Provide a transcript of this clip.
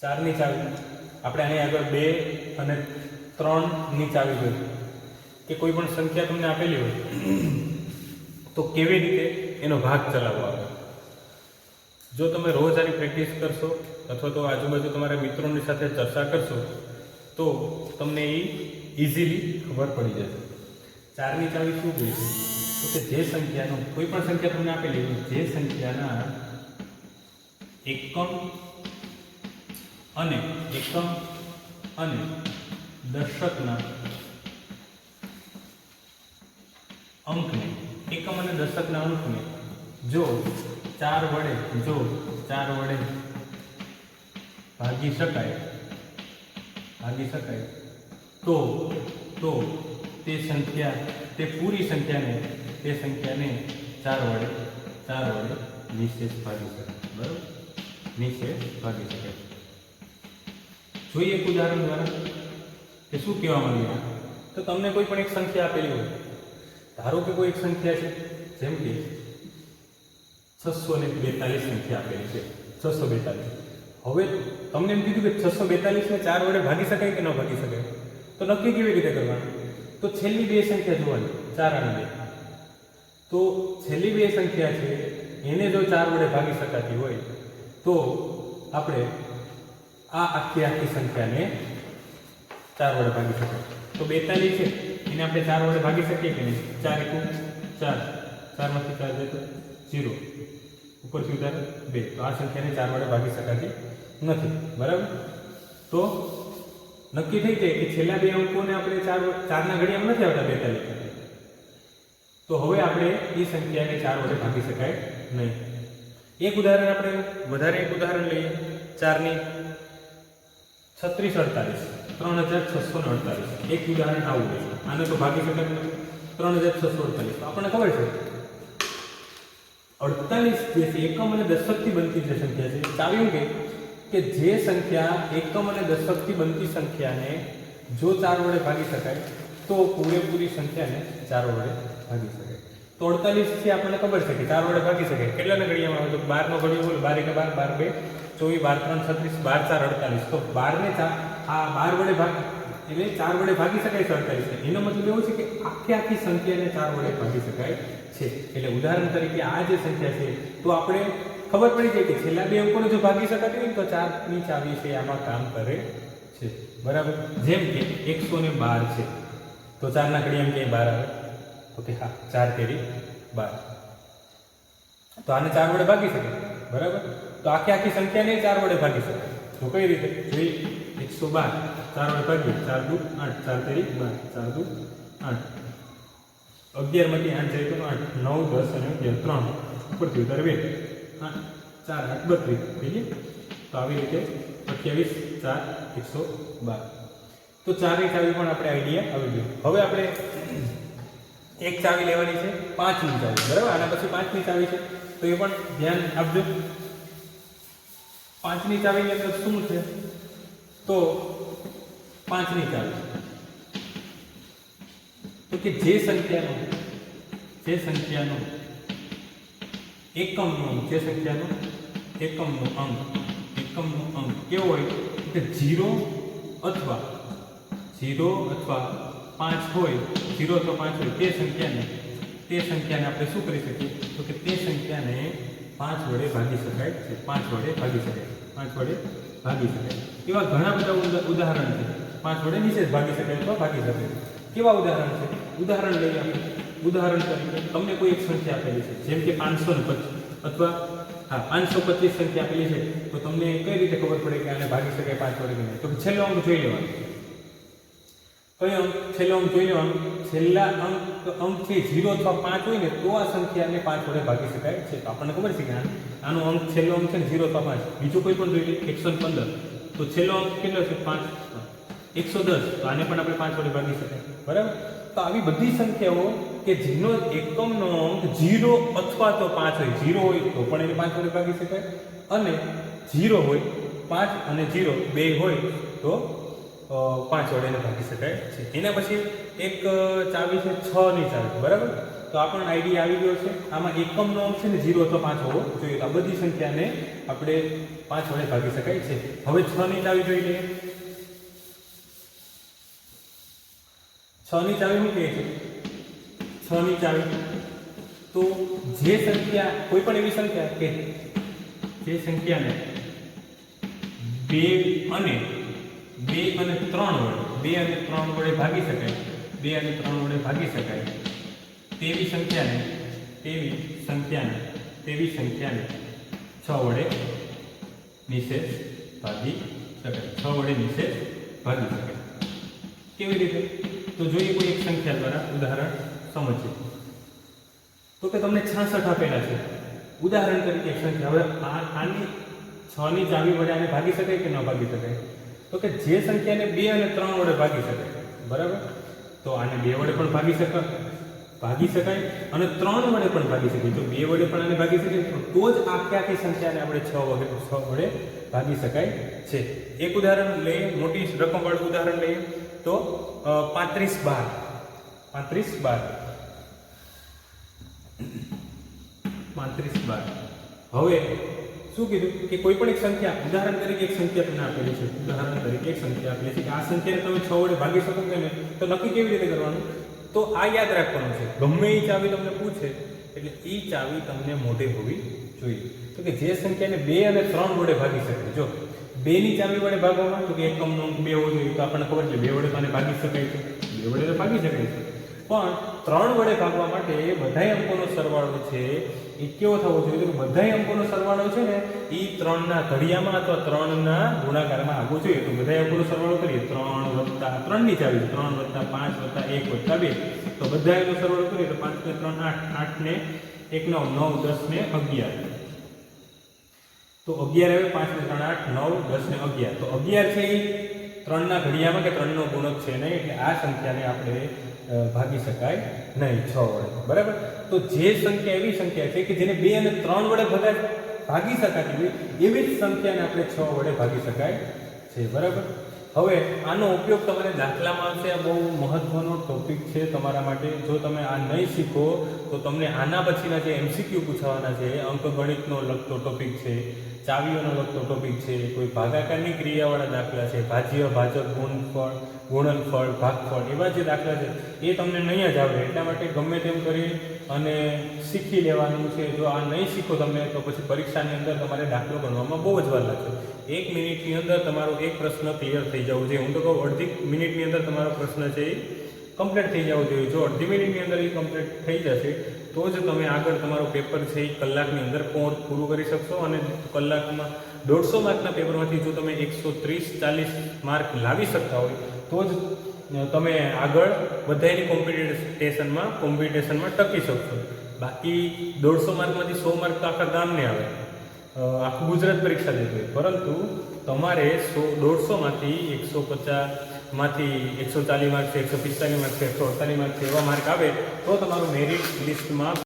4ની ચાવી આપણે આની આગળ 2 અને 3ની ચાવી જોઈએ કે કોઈ પણ સંખ્યા તમને આપેલી હોય તો કેવી રીતે એનો ભાગ ચલાવવો આવે. જો તમે રોજ આની પ્રેક્ટિસ કરશો અથવા તો આજુબાજુ તમારા મિત્રોની સાથે ચર્ચા કરશો તો તમને એ ઇઝીલી ખબર પડી જશે. 4ની ચાવી શું જોઈએ તો કે જે સંખ્યાનો કોઈ પણ સંખ્યા તમને આપેલી હોય જે સંખ્યાના એકમ અને દશકના અંકને જો 4 વડે ભાગી શકાય તો તે પૂરી સંખ્યાને 4 વડે નિશેષ ભાગી શકાય. બરાબર, નિશેષ ભાગી શકાય. જોઈએ એક ઉદાહરણ દ્વારા કે શું કહેવા માંગ્યું. તો તમને કોઈ પણ એક સંખ્યા આપેલી હોય, ધારો કે કોઈ એક સંખ્યા છે જેમ કે 642 સંખ્યા આપેલી છે 642. હવે તમને એમ કીધું કે 642 ને 4 વડે ભાગી શકાય કે ન ભાગી શકાય, તો નક્કી કેવી રીતે કરવાનું? તો છેલ્લી બે સંખ્યા જોવાની 4 અને 2. તો છેલ્લી બે સંખ્યા છે એને જો 4 વડે ભાગી શકાતી હોય તો આપણે આ આખી સંખ્યાને 4 વડે ભાગી શકાય. તો 42 છે એને આપણે 4 વડે ભાગી શકીએ કે નહીં? 4 × 4, 4 માંથી 4 જાય તો 0, ઉપરથી ઉતારે 2. તો આ સંખ્યાને 4 વડે ભાગી શકાતી નથી. બરાબર, તો નક્કી થઈ જાય કે છેલ્લા બે અંકોને આપણે 4ના ઘડિયામાં નથી આવતા 42. તો હવે આપણે એ સંખ્યાને 4 વડે ભાગી શકાય નહીં. એક ઉદાહરણ આપણે વધારે એક ઉદાહરણ લઈએ. 4ની 3648, 3648. એક ઉદાહરણ આવું છે. આને તો ભાગી શકાય 3648. તો આપણને ખબર છે 48 જે છે એકમ અને દશકથી બનતી જે સંખ્યા છે. ચાવ્યું કે જે સંખ્યા એકમ અને દશકથી બનતી સંખ્યાને જો 4 વડે ભાગી શકાય તો પૂરેપૂરી સંખ્યાને 4 વડે ભાગી શકાય. તો 48 થી આપણને ખબર છે કે 4 વડે ભાગી શકાય. કેટલાના ઘડિયામાં આવે તો 12 નો ઘડિયો બોલ. 12 × 12, 12 × 2, 24, 12 × 3, 36, 12 × 4, 48. તો 12 ને આ 12 વડે ભાગ એટલે 4 વડે ભાગી શકાય છે 48. એનો મતલબ એવું છે કે આખી સંખ્યાને 4 વડે ભાગી શકાય છે. એટલે ઉદાહરણ તરીકે આ જે સંખ્યા છે તો આપણે ખબર પડી જાય કે છેલ્લા બે અંકોને જો ભાગી શકાતી હોય તો 4ની ચાવી છે આમાં કામ કરે છે. બરાબર, જેમ કે 112 છે તો 4ના ઘડિયામાં ક્યાંય 12 આવે? તો કે હા, 4 તેરી 12. તો આને 4 વડે ભાગી શકાય. બરાબર, તો આખી સંખ્યાને 4 વડે ભાગી શકાય. તો કઈ રીતે જોઈએ? 112 4 વડે ભાગીએ 4 × 2 = 8, 4 તેરી 12, 4 × 2 = 8. 11 માંથી 8 જાય તો 8, 9, 10 અને 11, 3 ઉપરથી ઉતારે 2, 8, 4, 8, 32 થઈ ગઈ. તો આવી રીતે 28, 4, 112. તો 4ની ચાવી પણ આપણે આઈડિયા આવી ગયો. હવે આપણે એક ચાવી લેવાની છે 5ની ચાવી. બરાબર, આના પછી 5ની ચાવી છે તો એ પણ ધ્યાન આપજો. 5ની ચાવીની અંદર શું છે? તો 5ની ચાવી તો કે જે સંખ્યાનો એકમનો અંક કેવો હોય કે 0 અથવા 5 હોય, 0 અથવા 5 હોય તે સંખ્યાને આપણે શું કરી શકીએ? તો કે તે સંખ્યાને 5 વડે ભાગી શકાય છે. 5 વડે ભાગી શકાય. એવા ઘણા બધા ઉદાહરણ છે. 5 વડે નિશેષ ભાગી શકાય અથવા ભાગી શકાય. કેવા ઉદાહરણ છે? ઉદાહરણ લઈએ આપણે. ઉદાહરણ તરીકે તમને કોઈ એક સંખ્યા આપેલી છે જેમ કે 525 અથવા 525 સંખ્યા આપેલી છે તો તમને કઈ રીતે ખબર પડે કે આને ભાગી શકાય 5 વડે કે નહીં? તો છેલ્લો અંક જોઈ લેવાનો. કયો અંક? છેલ્લો અંક જોઈ લેવાનો. છેલ્લા અંક છે 0 અથવા 5 હોય ને તો આ સંખ્યાને 5 વડે ભાગી શકાય છે. તો આપણને ખબર છે કે આનો અંક છેલ્લો અંક છે ને 0 અથવા 5. બીજો કોઈ પણ જોઈ લે 115 તો છેલ્લો અંક કેટલો છે? 5. 110 તો આને પણ આપણે 5 વડે ભાગી શકાય. બરાબર, તો આવી બધી સંખ્યાઓ કે જેનો એકમનો અંક 0 અથવા તો 5 હોય, 0 હોય તો પણ એને 5 વડે ભાગી શકાય અને 0 હોય 5 અને 0 બે હોય તો 5 વડે એને ભાગી શકાય છે. એના પછી એક ચાવી છે 6ની ચાવી. બરાબર, તો આપણને આઈડિયા આવી ગયો છે. આમાં એકમનો અંક છે ને 0 અથવા 5 હોવો જોઈએ. આ બધી સંખ્યાને આપણે 5 વડે ભાગી શકાય છે. હવે 6 ની ચાવી જોઈ લઈએ. 6 ની ચાવી શું કહે છે? 6 ની ચાવી તો જે સંખ્યા, કોઈ પણ એવી સંખ્યા કે જે સંખ્યાને 2 અને 3 વડે ભાગી શકાય, 2 અને 3 વડે ભાગી શકાય તેવી સંખ્યાને 6 વડે નિશેષ ભાગી શકાય. 6 વડે નિશેષ ભાગી શકાય. કેવી રીતે? તો જોઈએ કોઈ એક સંખ્યા દ્વારા ઉદાહરણ સમજીએ. તો કે તમને 66 આપેલા છે. ઉદાહરણ તરીકે એક સંખ્યા. હવે આની 6 ની ચાવી વડે આને ભાગી શકાય કે ન ભાગી શકાય? તો કે જે સંખ્યાને 2 અને 3 વડે ભાગી શકાય, બરાબર, તો આને 2 વડે પણ ભાગી શકાય અને 3 વડે પણ ભાગી શકાય. જો 2 વડે પણ આને ભાગી શકાય તો જ આખી સંખ્યાને આપણે 6 વડે ભાગી શકાય છે. એક ઉદાહરણ લઈએ, મોટી રકમવાળું ઉદાહરણ લઈએ તો 35 12. હવે શું કીધું કે કોઈ પણ એક સંખ્યા, ઉદાહરણ તરીકે એક સંખ્યા તમને આપેલી છે, કે આ સંખ્યાને તમે 6 વડે ભાગી શકો કે નહીં, તો નક્કી કેવી રીતે કરવાનું? તો આ યાદ રાખવાનું છે. ગમે એ ચાવી તમને પૂછે એટલે એ ચાવી તમને મોઢે હોવી જોઈએ. તો કે જે સંખ્યાને 2 અને 3 વડે ભાગી શકે, જો 2 ની ચાવી વડે ભાગવામાં તો કે એકમનો અંક 2 હોવો જોઈએ. તો આપણને ખબર છે 2 વડે તો આને ભાગી શકાય છે, 2 વડે તો ભાગી શકાય છે. પણ 3 વડે ભાગવા માટે બધાય અંકોનો સરવાળો છે એ કેવો થવો જોઈએ? તો બધાય અંકોનો સરવાળો છે ને એ 3 ના ઘડિયામાં અથવા 3 ના ગુણાકારમાં આવવો જોઈએ. તો બધાય અંકોનો સરવાળો કરીએ 3 વત્તા 3 ની ચાવી 3 વત્તા 5 વત્તા 1 વત્તા 2, તો બધાયનો સરવાળો કરીએ તો 5 ને 3 8, 8 ને 1 9, 9 10 ને 11. તો 11 આવે, 5 ને 3 8, 9 10 ને 11. તો 11 છે એ 3 ના ઘડિયામાં કે 3 નો ગુણક છે નહીં, એટલે આ સંખ્યાને આપણે ભાગી શકાય નહીં 6 વડે, બરાબર. તો જે સંખ્યા એવી સંખ્યા છે કે જેને 2 અને 3 વડે ભાગી શકાતી હોય એવી જ સંખ્યાને આપણે 6 વડે ભાગી શકાય છે, બરાબર. હવે આનો ઉપયોગ તમારે દાખલામાં આવશે. આ બહુ મહત્વનો ટોપિક છે તમારા માટે. જો તમે આ નહીં શીખો તો તમને આના પછીના જે MCQ પૂછાવાના છે, અંકગણિતનો લગતો ટોપિક છે, ચાવીઓનો લગતો ટોપિક છે, કોઈ ભાગાકારની ક્રિયાવાળા દાખલા છે, ભાજ્ય, ભાજક, ગુણનફળ, ભાગફળ, એવા જે દાખલા છે એ તમને નહીં જ આવડે. એટલા માટે ગમે તેમ કરી અને શીખી લેવાનું છે. જો આ નહીં શીખો તમે તો પછી પરીક્ષાની અંદર તમારે દાખલો ગણવામાં બહુ જ વાર લાગશે. 1 મિનિટની અંદર તમારો એક પ્રશ્ન ક્લિયર થઈ જવો જોઈએ. હું તો કહું અડધી મિનિટની અંદર તમારો પ્રશ્ન છે એ કમ્પ્લીટ થઈ જવો જોઈએ. જો અડધી મિનિટની અંદર એ કમ્પ્લીટ થઈ જશે તો જ તમે આગળ તમારું પેપર છે એ કલાકની અંદર પૂરું કરી શકશો. અને કલાકમાં 150 માર્કના પેપરમાંથી જો તમે 130-40 માર્ક લાવી શકતા હોય તો જ તમે આગળ બધાની કોમ્પિટિશનમાં ટકી શકશો. બાકી 150 માર્કમાંથી 100 માર્ક તો આખા ગામને આવે, આખું ગુજરાત પરીક્ષા દેતું હોય. પરંતુ તમારે 150 માંથી 150 માંથી 140 માર્ક છે, 145 માર્ક છે, 148 માર્ક છે, એવા માર્ક આવે તો તમારું મેરિટ લિસ્ટમાં